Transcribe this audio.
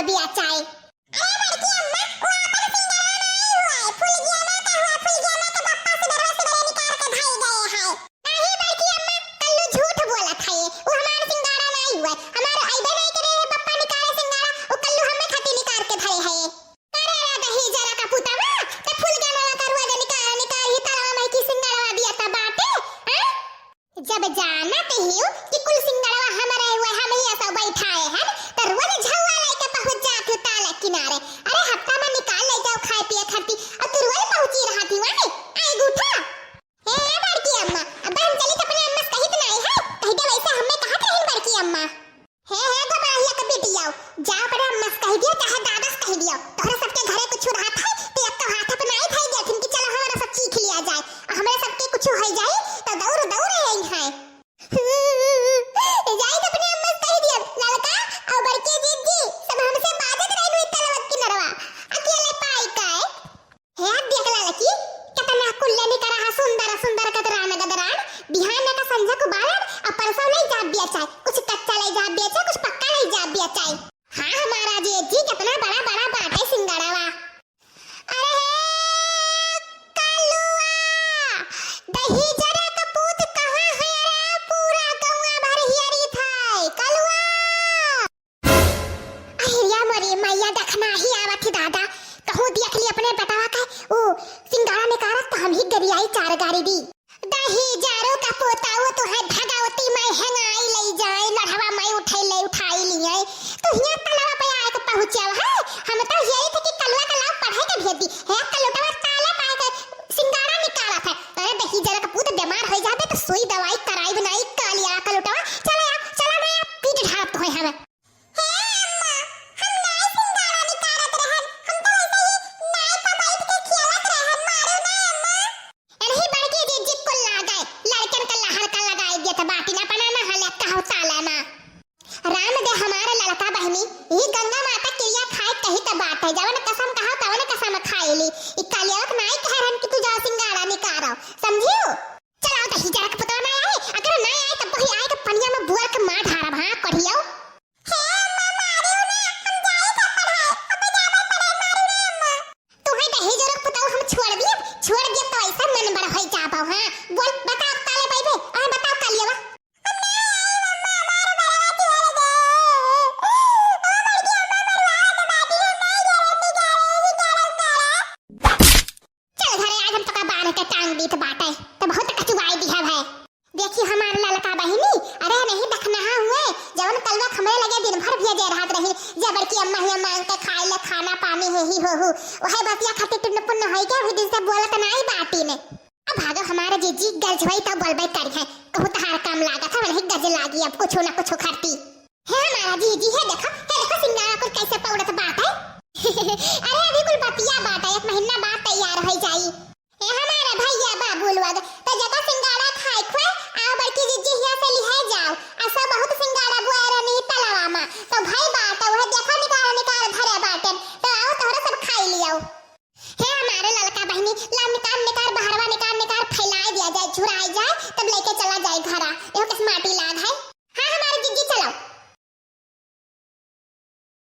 भी अच्छा है। अरे बड़की अम्मा वहां पर सिंगाड़ा नहीं हुआ है, फूल गया ना का हुआ, फूल गया ना का पप्पा से दरवाजे से निकाल के भाग गए हैं। नहीं बड़की अम्मा कल्लू झूठ बोला था, ये वो हमारा सिंगाड़ा नहीं हुआ है, हमारे आइबे नहीं करे है पप्पा निकाले सिंगाड़ा, वो कल्लू हमें खाती निकाल के धरे है। अरे राधा ही जरा का पुतावा ते फूल गया ना करवा दे निकाल ही तलवा में की सिंगाड़ा दिया था बाटे हैं। जब जाना ते हियो कि कुल सिंगाड़ा हमारा हुआ, हम ही ऐसा बैठाए हैं तो रोज झौवा लेके पहुंच जाते ताला किनारे। अरे हफ्ता में निकाल ले जाओ खाए पिए खाती और तू रोज पहुंची रहा थी वहां आई गुठा। ए बड़की अम्मा अब हम चली तो अपने अम्मा कही तो नहीं है, कही दे वैसे हमें कहा कहीं बड़की अम्मा है गबाहिया का बेटी आओ जा पर अम्मा कही दियो चाहे दादा से कही दियो, तोहरा सबके घरे कुछ रहा था तो एक तो हाथ अपनाई थाई गया कि चलो हमारा सब चीख लिया जाए, हमारे सबके कुछ हो जाए तो दौड़ दौड़ आई है। जाई तो अपने अम्मा कही दियो लड़का और बड़के जीजी सब हमसे बाजत रही हुई तलवत की नरवा अकेले पाई का है देख लड़की कितना कुल्ले नहीं करा सुंदर सुंदर गदरान गदरान बिहान का संझा को बालन और परसों नहीं जा बिया चाहे कुछ कच्चा ले जा बिया चाहे कुछ पक्का नहीं जा बिया चाहे। हां हमारा जीजी कितना बड़ा बड़ा बाटे सिंगाड़ावा। अरे कालुआ दही जरा का पूत कहां है रे, पूरा गौवा भर हियरी थाई कालुआ। अहिया मरी मैया देखना ही आवत थी दादा कहूं देख ली अपने बेटावा का ओ सिंगाड़ा निकाला तो हम ही गरियाई चार गाड़ी दी दही जारो का पोताओ तो है भगावती मैं हंगाई ले जाए लड़वा मैं उठाई लिए तो हिया तलवा पे आए के पहुंचा है। हम तो यही थे कि कलवा का लाभ पढ़ाई के भेज दी है कलोटवा ताला पाए के सिंगाड़ा निकाला था। अरे दही जरा का पूत बीमार हो जाते तो सुई दवाई कराई बनाई कालिया कलोटवा चला मैं पीठ ढाप तो है हमें। अब कुछ ना कुछ करती है हमारा जीजी है देखो सिंगाड़ा को कैसे पौड़त बात है।